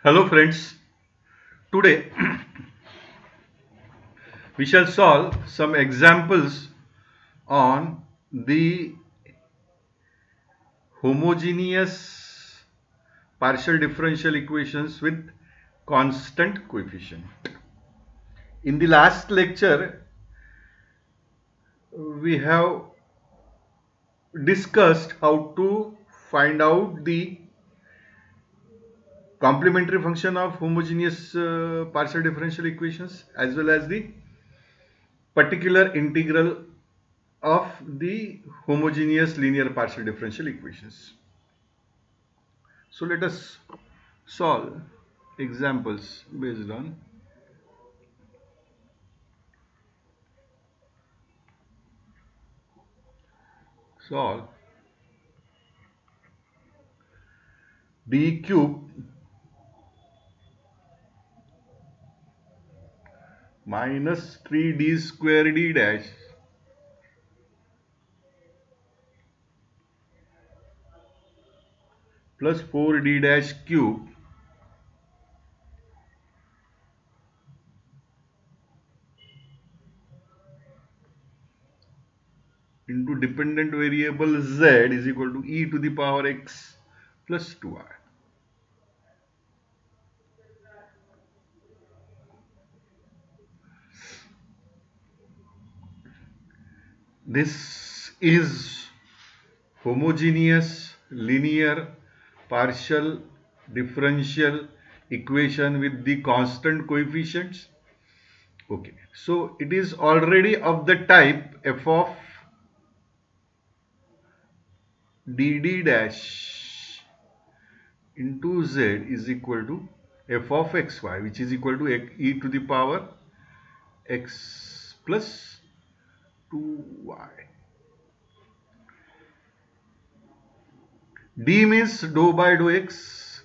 Hello friends, today we shall solve some examples on the homogeneous partial differential equations with constant coefficient. In the last lecture, we have discussed how to find out the complementary function of homogeneous partial differential equations as well as the particular integral of the homogeneous linear partial differential equations. So let us solve examples based on solve d cube minus 3d square d dash plus 4d dash cube into dependent variable z is equal to e to the power x plus 2y. This is homogeneous linear partial differential equation with the constant coefficients. Okay, so it is already of the type f of dd dash into z is equal to f of xy, which is equal to e to the power x plus 2y. D means dou by dou x,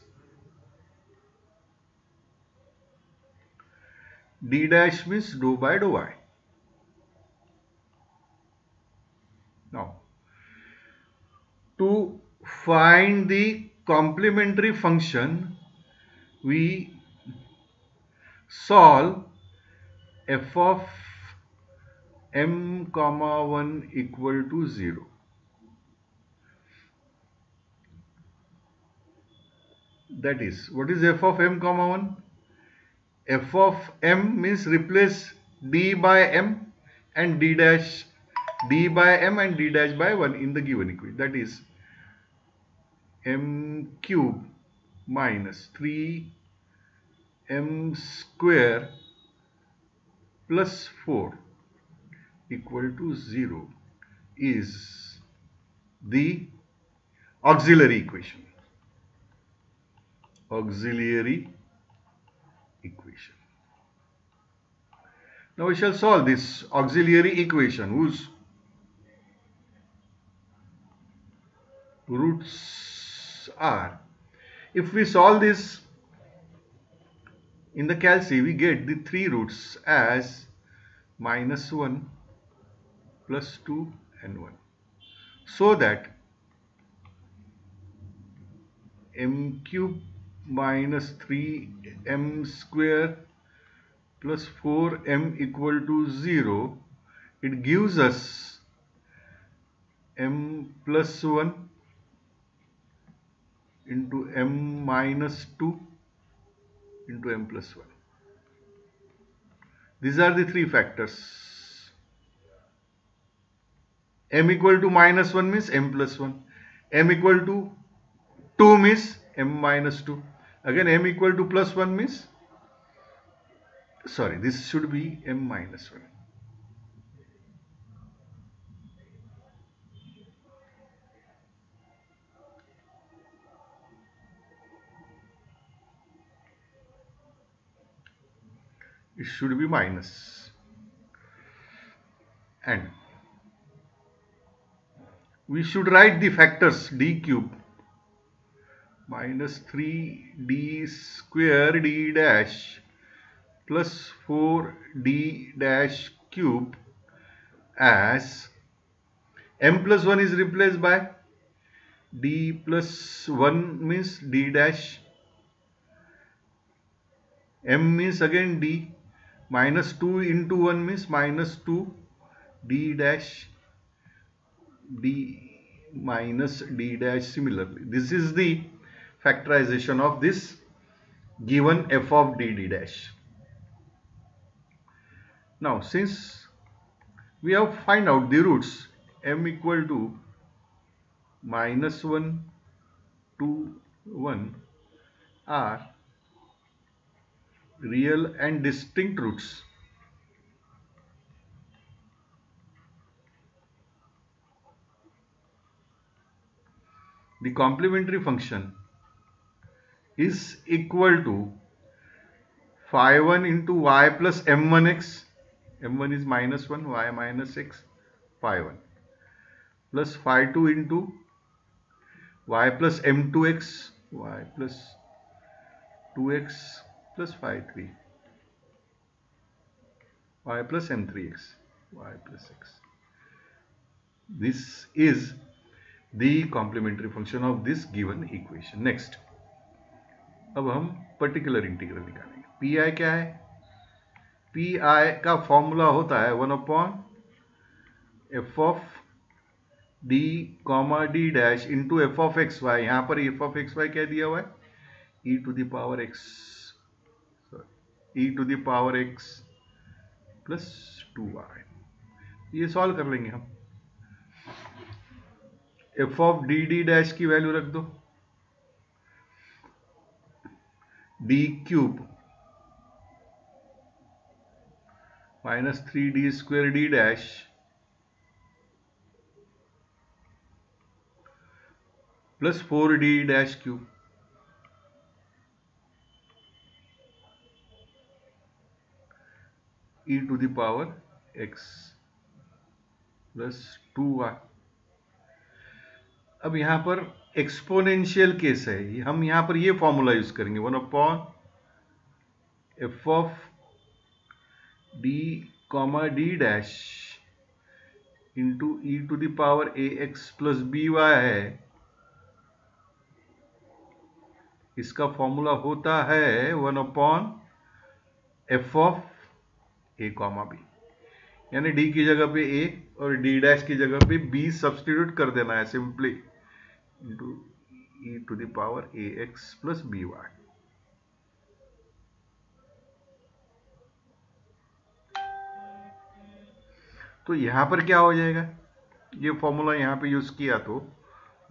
d dash means dou by dou y. Now, to find the complementary function, we solve f of m comma 1 equal to 0. That is, what is f of m comma 1? F of m means replace d by m and d dash, d by m and d dash by 1 in the given equation. That is m cube minus 3m square plus 4 equal to 0 is the auxiliary equation. Auxiliary equation. Now we shall solve this auxiliary equation whose roots are. If we solve this in the calc, we get the three roots as minus 1 plus 2 and 1. So that m cube minus 3m square plus 4m equal to 0, it gives us m plus 1 into m minus 2 into m plus 1. These are the three factors. M equal to minus 1 means m plus 1. M equal to 2 means m minus 2. Again m equal to plus 1 means, sorry, this should be m minus 1. It should be minus. And we should write the factors d cube minus 3d square d dash plus 4d dash cube as m plus 1 is replaced by d plus 1 means d dash m means again d, minus 2 into 1 means minus 2 d dash d minus d dash. Similarly, this is the factorization of this given f of d dash. Now, since we have find out the roots, m equal to minus 1 to 1 are real and distinct roots. The complementary function is equal to phi1 into y plus m1x, m1 is minus 1, y minus x, phi1, plus phi2 into y plus m2x, y plus 2x plus phi3, y plus m3x, y plus x. This is the complementary function of this given equation. Next, अब हम particular integral निकालेंगे. P I क्या है? P I का formula होता है 1 upon f of d comma d dash into f of x y. यहां पर एफ ऑफ एक्स वाई क्या दिया हुआ है? E to the power x, e to the power x plus 2y. ये सॉल्व कर लेंगे हम. F of D D dash की वैल्यू रख दो, D cube minus 3d square D dash plus 4d dash cube e to the power x plus 2y. अब यहां पर एक्सपोनेंशियल केस है, हम यहां पर ये फॉर्मूला यूज करेंगे 1 upon f of d comma d dash into e to the power a x plus b y है. इसका फॉर्मूला होता है 1 upon f of a comma b, यानी डी की जगह पे ए और डी डैश की जगह पे बी सब्सटीट्यूट कर देना है simply, into e to the power a x plus b y. तो यहां पर क्या हो जाएगा? ये फॉर्मूला यहां पे यूज किया तो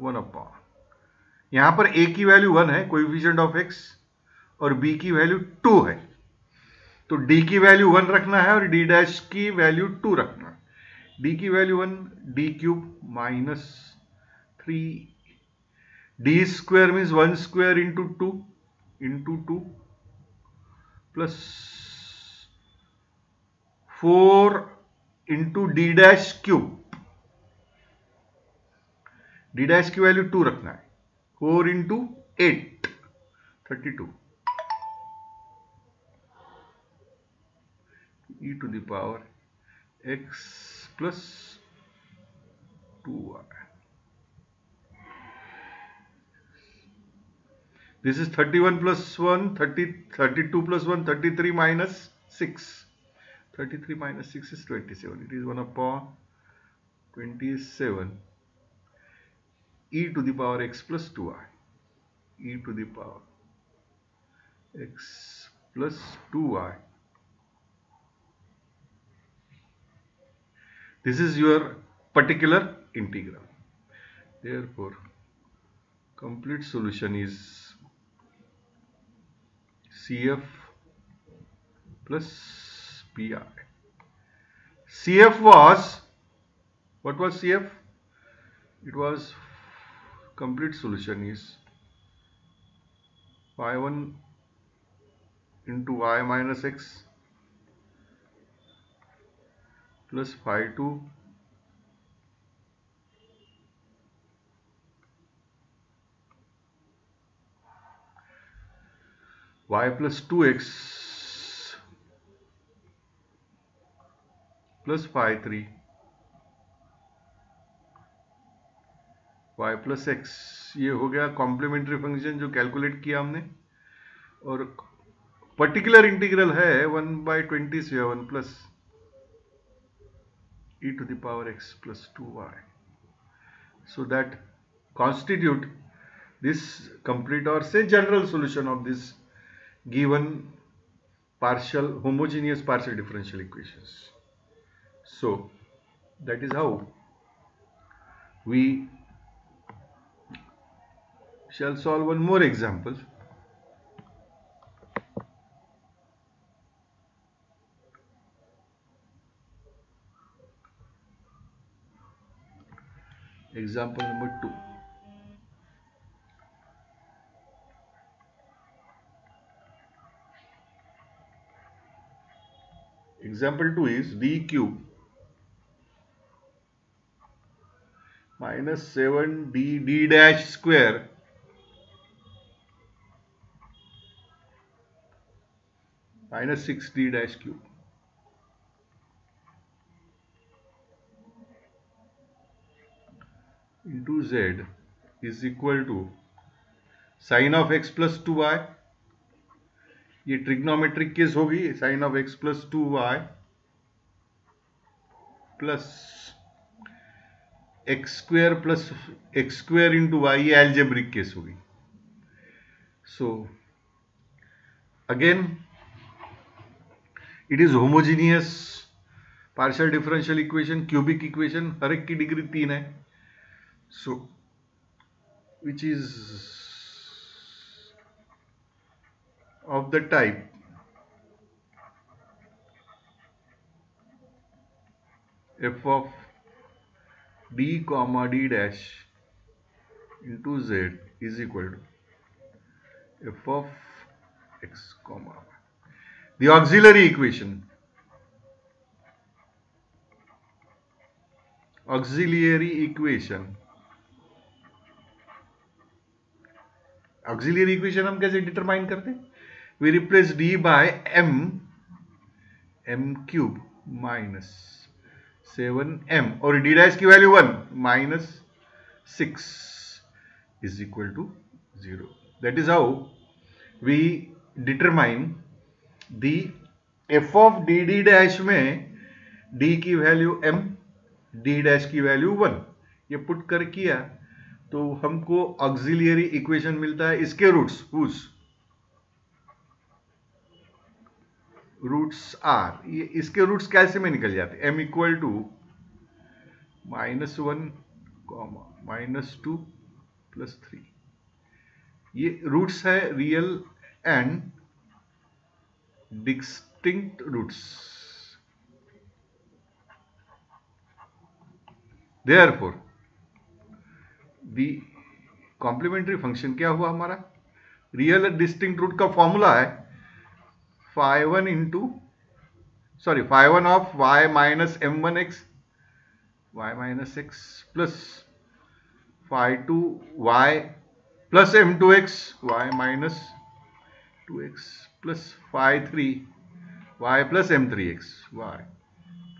1 अपॉन, यहां पर a की वैल्यू 1 है, कोएफिशिएंट ऑफ x, और b की वैल्यू 2 है. तो d की वैल्यू 1 रखना है और d डैश की वैल्यू 2 रखना है. d की value 1, d cube minus 3d square means 1 square into 2 plus 4 into D dash cube. D dash की वैल्यू 2 रखना है, 4 into 8 32 e to the power x plus 2y. This is 31 plus 1, 32 plus 1, 33 minus 6. 33 minus 6 is 27. It is 1 upon 27 e to the power x plus 2y. E to the power x plus 2y. This is your particular integral. Therefore, complete solution is CF plus PI. CF was, what was CF? It was, complete solution is y1 into y minus x plus phi2 y plus 2x plus phi3 y plus x. ये हो गया complementary function जो calculate किया हमने, और particular integral है 1/27 plus e to the power x plus 2y. So that constitute this complete or say general solution of this given partial homogeneous partial differential equations. So that is how we shall solve one more example. Example number 2. Example 2 is d cube minus 7d d dash square minus 6d dash cube into z is equal to sin of x plus 2y. ये trigonometric case होगी, sin of x plus 2y plus x square plus x square into y, ये algebraic case होगी. So again it is homogeneous partial differential equation, cubic equation, हर एक की degree 3 है. So which is of the type f of d comma d dash into z is equal to f of x comma y. The auxiliary equation हम कैसे determine करते हैं? We replace d by m cube minus 7m और d dash की value 1 minus 6 is equal to 0. That is how we determine the f of d dash में d की value m, d dash की value 1. ये put कर किया तो हमको ऑक्सिलियरी इक्वेशन मिलता है. इसके रूट्स आर, ये इसके रूट्स कैसे में निकल जाते हैं? m equal to -1 -2 +3. ये रूट्स है real and distinct roots. Therefore the complementary function क्या हुआ हमारा? रियल डिस्टिंक्ट रूट का फॉर्मूला है phi1 of y minus m1x y minus x plus phi2 y plus m2x y minus 2x plus phi3 y plus m3x y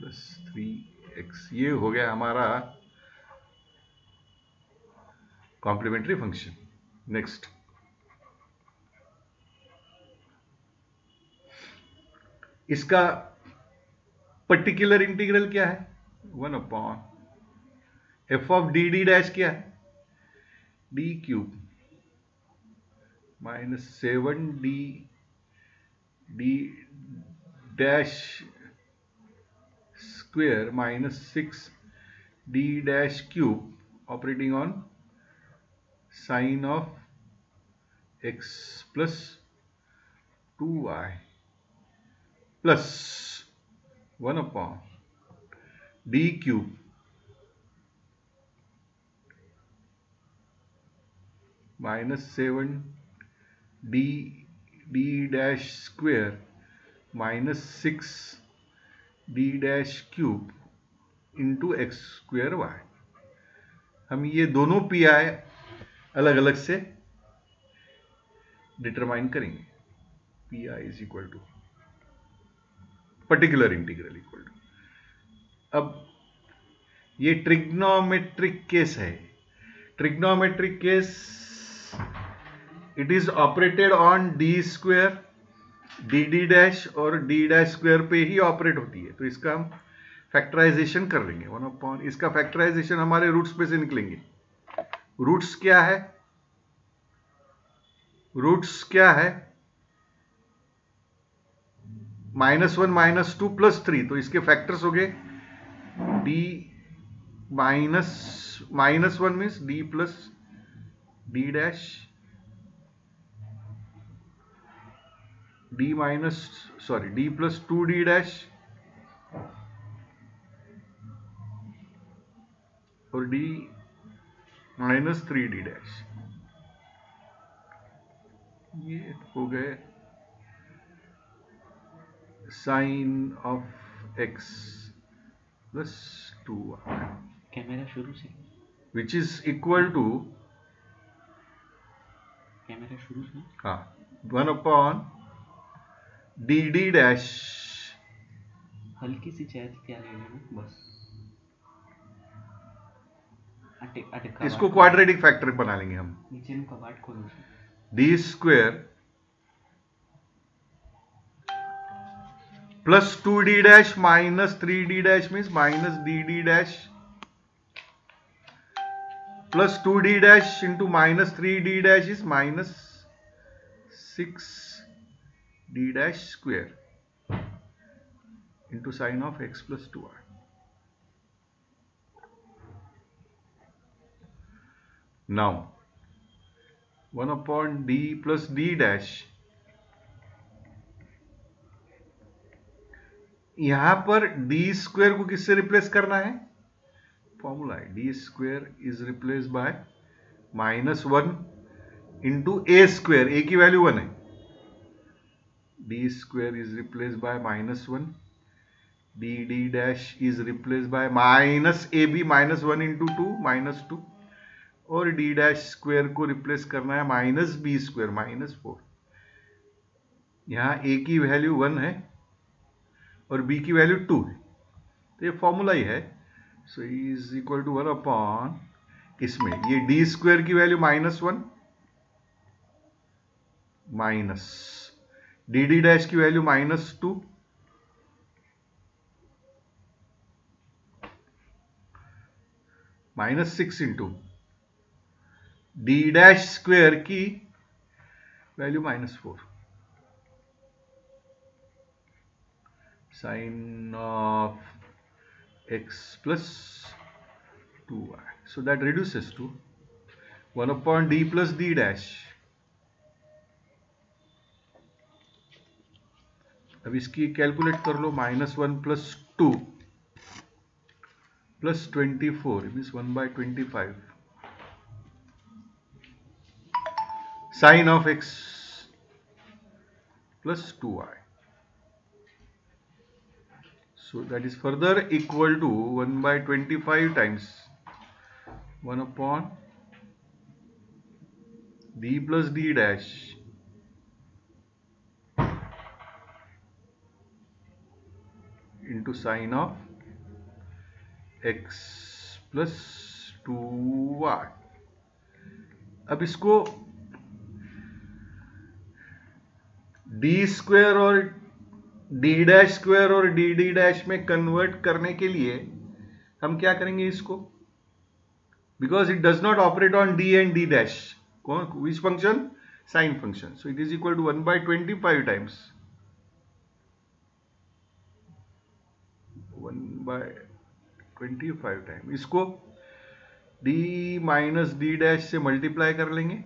plus 3x. ये हो गया हमारा complementary function. Next, इसका particular integral क्या है? 1 upon f of d dash क्या है? d cube minus 7d d dash square minus 6d dash cube operating on sine of x plus 2y plus 1 upon d cube minus 7d d dash square minus 6d dash cube into x square y. हम ये दोनों P I अलग अलग से determine करेंगे. P I is equal to particular integral equal to. अब ये trigonometric case है. Trigonometric case, it is operated on d square d D dash और डी डैश स्क्वायर पे ही ऑपरेट होती है, तो इसका हम फैक्टराइजेशन कर लेंगे। 1/, इसका फैक्टराइजेशन हमारे रूट्स पे से निकलेंगे। रूट्स क्या है? रूट्स क्या है? -1 -2 +3, तो इसके फैक्टर्स हो गए d -1 means d plus d dash, d plus 2d dash और डी -3d डैश। ये हो गए sine of x plus 2y, camera शुरू से, which is equal to, camera शुरू से, हाँ, 1/dd डैश। हल्की सी चैत क्या ले लेना बस। इसको क्वाड्रेटिक फैक्टर बना लेंगे हम। नीचे में कबाट खोलो, D square plus 2d dash minus 3d dash means minus dd dash plus 2d dash into minus 3d dash is minus 6d dash square into sine of x plus 2y। Now 1/d plus d dash, यहां पर D square को किससे replace करना है? Formula है D square is replace by -1 into a square, a की value 1 है। D square is replace by -1, D D dash is replace by minus a b, -1 into 2 -2, और डी डैश स्क्वायर को replace करना है minus B square -4। यहां ए की value 1 है और b की वैल्यू 2 है, तो ये फॉर्मूला ही है। सो इज इक्वल टू 1/, इसमें ये डी स्क्वायर की value -1 minus D D dash की value -2 -6 into D dash square की value -4 sine of x plus 2y. So that reduces to 1/d plus d dash. अब इसकी calculate कर लो, -1 plus 2 plus 24 means 1/25 sine of x plus 2y. So that is further equal to 1/25 times 1/d plus d dash into sine of x plus 2y. अब इसको d square और d dash square और d d dash में convert करने के लिए हम क्या करेंगे इसको, because it does not operate on d and d dash, which function? Sine function. So it is equal to 1/25 times 1/25 time, इसको d माइनस d डैश से मल्टीप्लाई कर लेंगे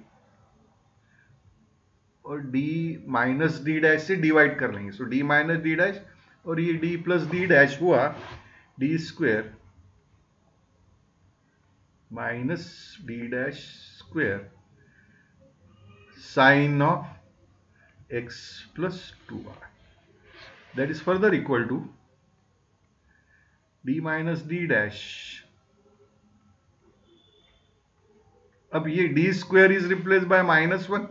और d माइनस डी डैश से डिवाइड कर लेंगे. So d minus d dash और ये d प्लस डी डैश हुआ d square minus d dash square sine of x plus 2y. That is further equal to d minus d dash. अब ये d square is replace by -1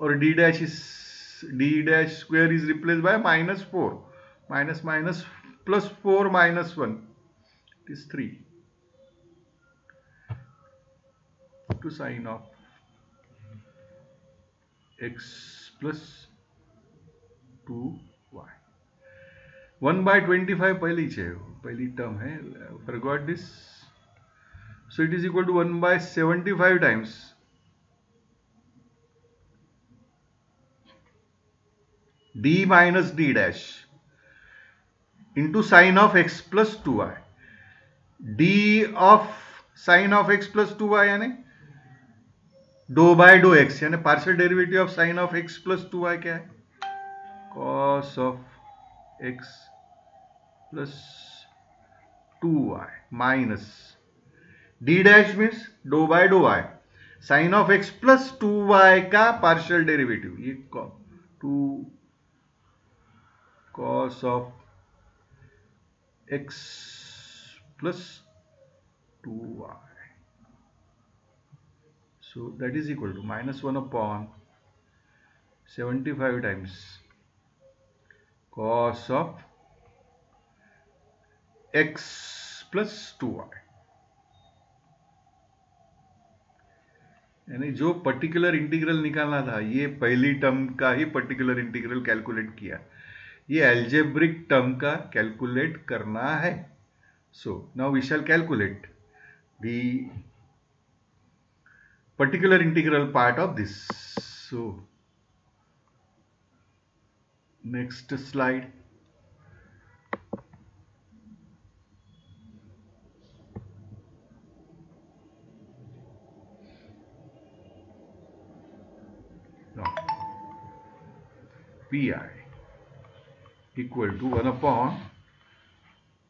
और d dash square is replace by -4, minus minus plus 4 -1 is 3 to sine of x plus 2y 1/25 पहली पहली term है, forgot this, so it is equal to 1/75 times d minus d dash into sine of x plus 2y. d of sine of x plus 2y यानी do by do x, यानी partial derivative of sine of x plus 2y क्या है, cos of x plus 2y minus d dash means do by do y, sine of x plus 2y का partial derivative, ये 2 cos of x plus 2y. So that is equal to minus 1 upon 75 times cos of x plus 2y. यानी जो particular integral निकालना था, ये पहली term का ही particular integral calculate किया, ये एल्जेब्रिक टर्म का कैलकुलेट करना है. So now we shall calculate the particular integral part of this. So next slide. Now pi equal to 1 upon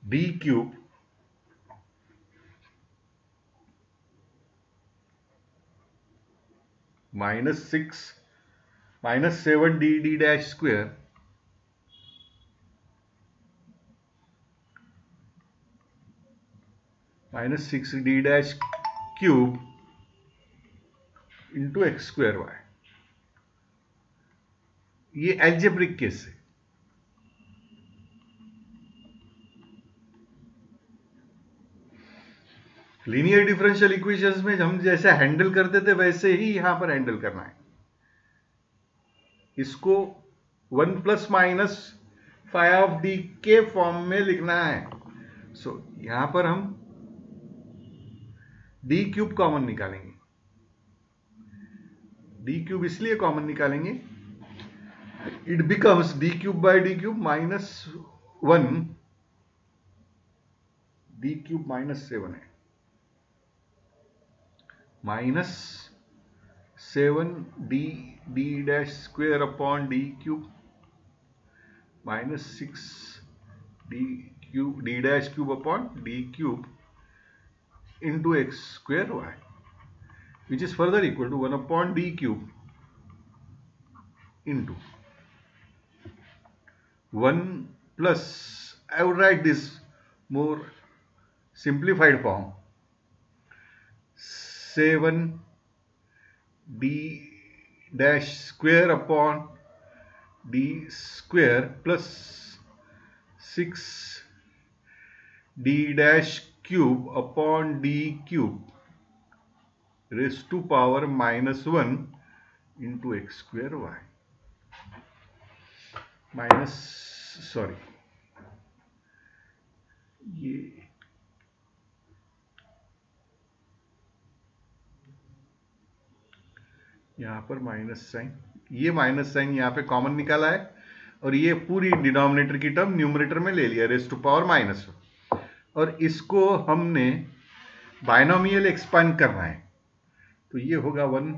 d cube minus 7 d dash square minus 6 d dash cube into x square y. ये algebraic case है. Linear differential equations में हम जैसे handle करते थे वैसे ही यहां पर हैंडल करना है. इसको 1 plus minus phi of d के फॉर्म में लिखना है. सो यहां पर हम डी क्यूब कॉमन निकालेंगे. डी क्यूब इसलिए कॉमन निकालेंगे, it becomes d cube by d cube minus 1, d cube minus 7 है, minus 7 D dash square upon D cube minus 6 D dash cube upon D cube into x square y, which is further equal to 1 upon d cube into 1 plus, I would write this more simplified form, 7 d dash square upon d square plus 6 d dash cube upon d cube raised to power minus 1 into x square y minus, sorry, ये यहां पर minus sign, ये minus sign यहां पे common निकाला है और ये पूरी डिनोमिनेटर की टर्म न्यूमरेटर में ले लिया रेज़ टू पावर माइनस 1, और इसको हमने बाइनोमियल एक्सपांड करना है. तो ये होगा 1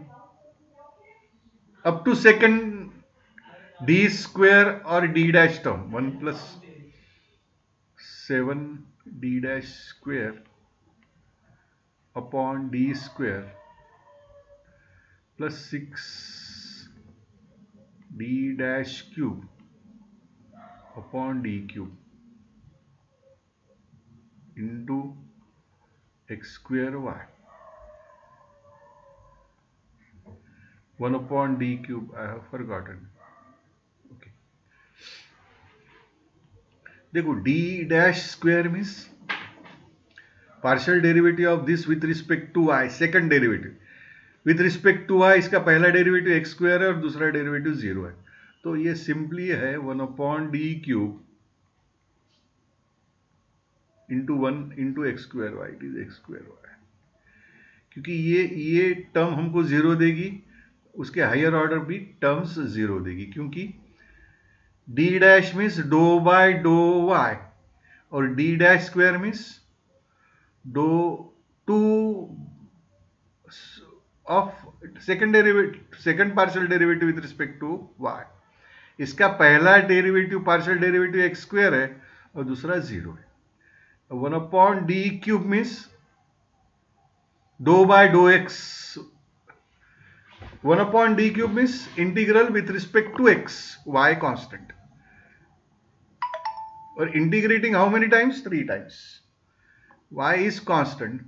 up to second D square और D dash term, 1 plus 7 D dash square upon D square plus 6 D dash cube upon D cube into x square y, 1 upon d cube, I have forgotten. Okay, देखो d dash square means partial derivative of this with respect to y, second derivative with respect to y, इसका पहला derivative x square है और दूसरा derivative 0 है. तो ये simply है 1/d³ into 1 into x square y, it is x square y. क्योंकि ये टर्म हमको 0 देगी, उसके हायर ऑर्डर भी टर्म्स 0 देगी, क्योंकि d dash means do by do y और d dash square means do two of second partial derivative with respect to y। इसका पहला derivative partial derivative x square है और दूसरा 0 है। 1/d³ means do by do x. 1/d³ means integral with respect to x, y constant, और integrating how many times? 3 times. y is constant,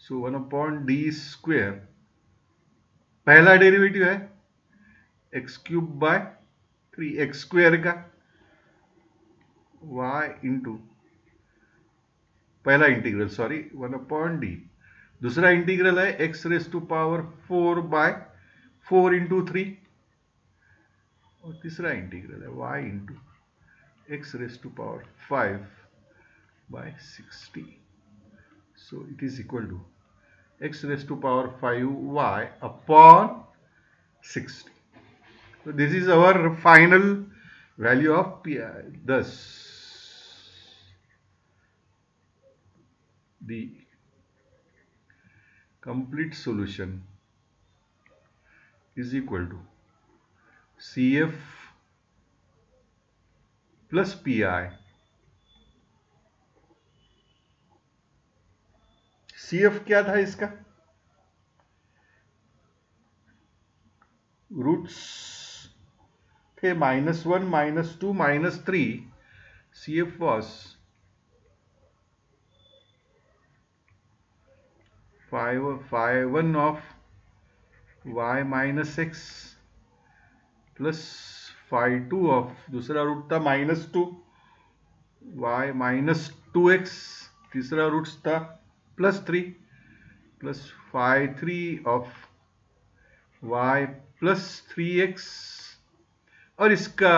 so 1/d², पहला derivative है x³ / 3 x² का y into पहला integral 1/d, दूसरा integral है x⁴/4 into 3, और तीसरा integral है y into x⁵5/60। So it is equal to x⁵5y upon 60. So this is our final value of pi. Thus the complete solution is equal to CF plus PI. CF क्या था इसका? Roots थे -1, -2, -3. CF was 1 of y minus x plus 2 of, दूसरा root था -2 y minus 2x, तीसरा root था +3 plus 3 of y plus 3x, और इसका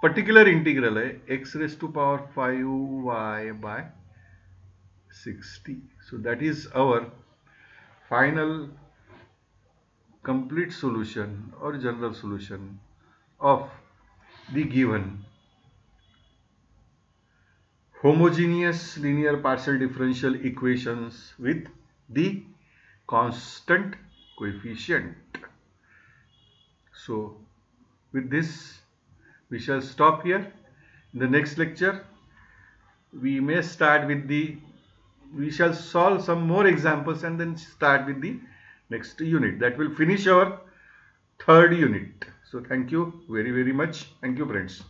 पर्टिकुलर इंटीग्रल है x⁵5y/60. So that is our final complete solution or general solution of the given homogeneous linear partial differential equations with the constant coefficient. So with this we shall stop here. In the next lecture we may start with we shall solve some more examples and then start with the next unit. That will finish our third unit. So thank you very much. Thank you friends.